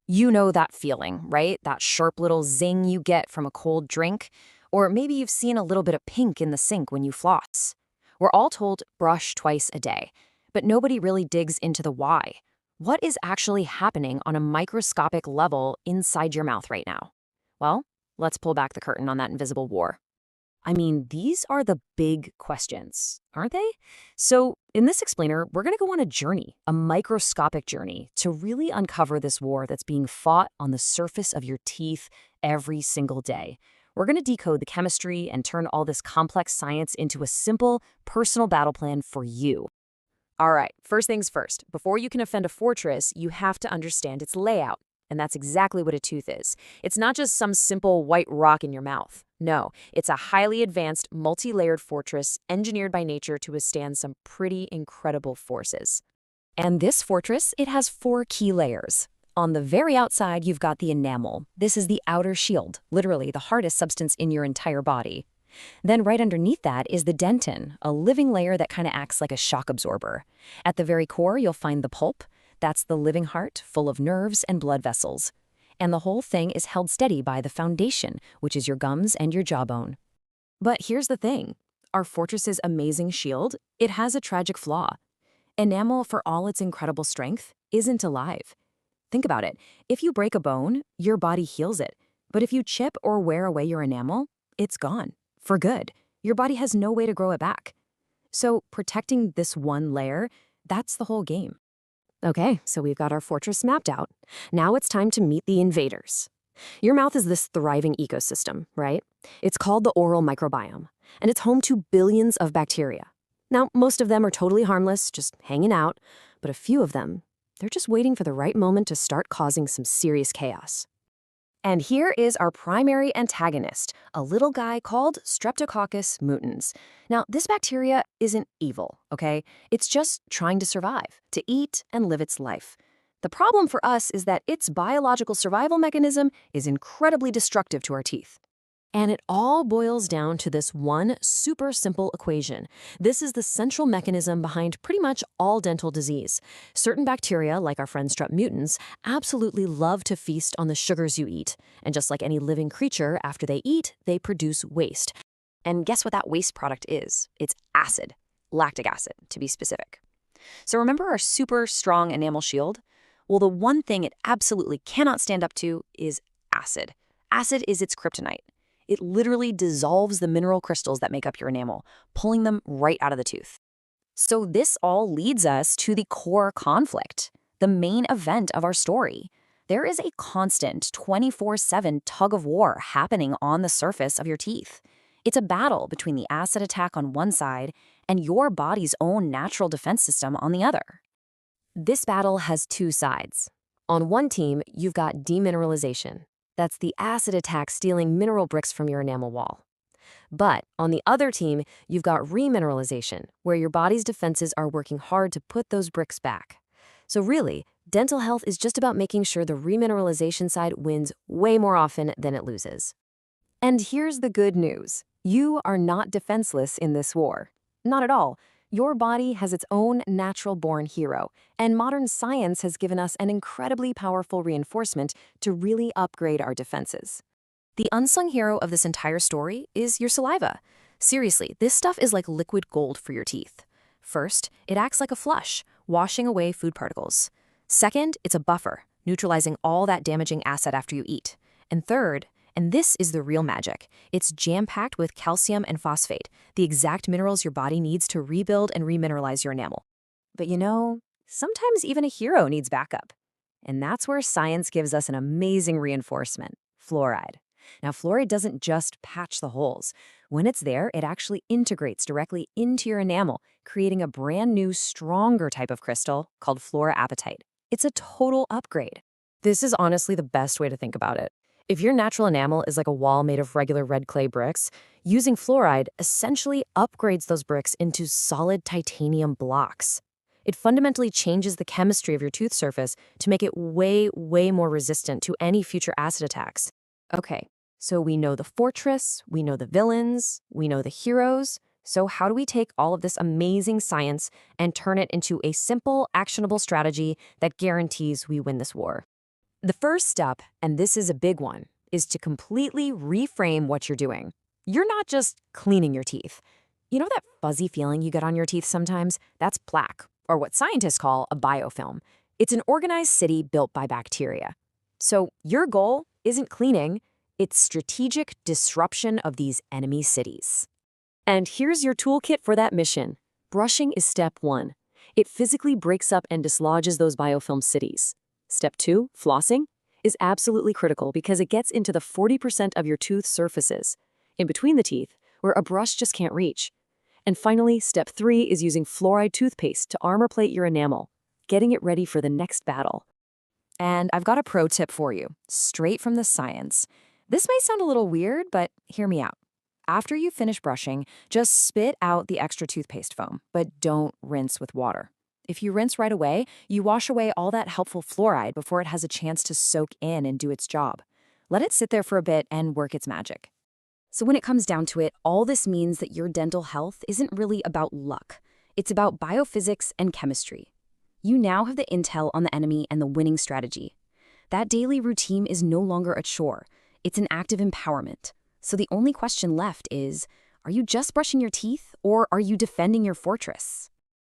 You know that feeling, right? That sharp little zing you get from a cold drink. Or maybe you've seen a little bit of pink in the sink when you floss. We're all told brush twice a day, but nobody really digs into the why. What is actually happening on a microscopic level inside your mouth right now? Well, let's pull back the curtain on that invisible war. I mean, these are the big questions, aren't they? So, in this explainer, we're going to go on a journey, a microscopic journey, to really uncover this war that's being fought on the surface of your teeth every single day. We're going to decode the chemistry and turn all this complex science into a simple, personal battle plan for you. All right, first things first. Before you can offend a fortress, you have to understand its layout. And that's exactly what a tooth is. It's not just some simple white rock in your mouth. No, it's a highly advanced, multi-layered fortress engineered by nature to withstand some pretty incredible forces. And this fortress, it has 4 key layers. On the very outside, you've got the enamel. This is the outer shield, literally the hardest substance in your entire body. Then right underneath that is the dentin, a living layer that kind of acts like a shock absorber. At the very core, you'll find the pulp. That's the living heart, full of nerves and blood vessels. And the whole thing is held steady by the foundation, which is your gums and your jawbone. But here's the thing. Our fortress's amazing shield, it has a tragic flaw. Enamel, for all its incredible strength, isn't alive. Think about it. If you break a bone, your body heals it. But if you chip or wear away your enamel, it's gone. For good. Your body has no way to grow it back. So protecting this one layer, that's the whole game. Okay, so we've got our fortress mapped out. Now it's time to meet the invaders. Your mouth is this thriving ecosystem, right? It's called the oral microbiome, and it's home to billions of bacteria. Now, most of them are totally harmless, just hanging out, but a few of them, they're just waiting for the right moment to start causing some serious chaos. And here is our primary antagonist, a little guy called Streptococcus mutans. Now, this bacteria isn't evil, okay? It's just trying to survive, to eat and live its life. The problem for us is that its biological survival mechanism is incredibly destructive to our teeth. And it all boils down to this one super simple equation. This is the central mechanism behind pretty much all dental disease. Certain bacteria, like our friend Strep mutans, absolutely love to feast on the sugars you eat. And just like any living creature, after they eat, they produce waste. And guess what that waste product is? It's acid. Lactic acid, to be specific. So remember our super strong enamel shield? Well, the one thing it absolutely cannot stand up to is acid. Acid is its kryptonite. It literally dissolves the mineral crystals that make up your enamel, pulling them right out of the tooth. So this all leads us to the core conflict, the main event of our story. There is a constant 24/7 tug of war happening on the surface of your teeth. It's a battle between the acid attack on one side and your body's own natural defense system on the other. This battle has 2 sides. On one team, you've got demineralization. That's the acid attack stealing mineral bricks from your enamel wall. But on the other team, you've got remineralization, where your body's defenses are working hard to put those bricks back. So really, dental health is just about making sure the remineralization side wins way more often than it loses. And here's the good news. You are not defenseless in this war. Not at all. Your body has its own natural-born hero, and modern science has given us an incredibly powerful reinforcement to really upgrade our defenses. The unsung hero of this entire story is your saliva. Seriously, this stuff is like liquid gold for your teeth. First, it acts like a flush, washing away food particles. Second, it's a buffer, neutralizing all that damaging acid after you eat. And third, and this is the real magic, it's jam-packed with calcium and phosphate, the exact minerals your body needs to rebuild and remineralize your enamel. But you know, sometimes even a hero needs backup. And that's where science gives us an amazing reinforcement, fluoride. Now, fluoride doesn't just patch the holes. When it's there, it actually integrates directly into your enamel, creating a brand new, stronger type of crystal called fluoroapatite. It's a total upgrade. This is honestly the best way to think about it. If your natural enamel is like a wall made of regular red clay bricks, using fluoride essentially upgrades those bricks into solid titanium blocks. It fundamentally changes the chemistry of your tooth surface to make it way, way more resistant to any future acid attacks. Okay, so we know the fortress, we know the villains, we know the heroes. So how do we take all of this amazing science and turn it into a simple, actionable strategy that guarantees we win this war? The first step, and this is a big one, is to completely reframe what you're doing. You're not just cleaning your teeth. You know that fuzzy feeling you get on your teeth sometimes? That's plaque, or what scientists call a biofilm. It's an organized city built by bacteria. So your goal isn't cleaning, it's strategic disruption of these enemy cities. And here's your toolkit for that mission. Brushing is step 1. It physically breaks up and dislodges those biofilm cities. Step 2, flossing, is absolutely critical because it gets into the 40% of your tooth surfaces, in between the teeth, where a brush just can't reach. And finally, step 3 is using fluoride toothpaste to armor plate your enamel, getting it ready for the next battle. And I've got a pro tip for you, straight from the science. This may sound a little weird, but hear me out. After you finish brushing, just spit out the extra toothpaste foam, but don't rinse with water. If you rinse right away, you wash away all that helpful fluoride before it has a chance to soak in and do its job. Let it sit there for a bit and work its magic. So when it comes down to it, all this means that your dental health isn't really about luck. It's about biophysics and chemistry. You now have the intel on the enemy and the winning strategy. That daily routine is no longer a chore. It's an act of empowerment. So the only question left is, are you just brushing your teeth or are you defending your fortress?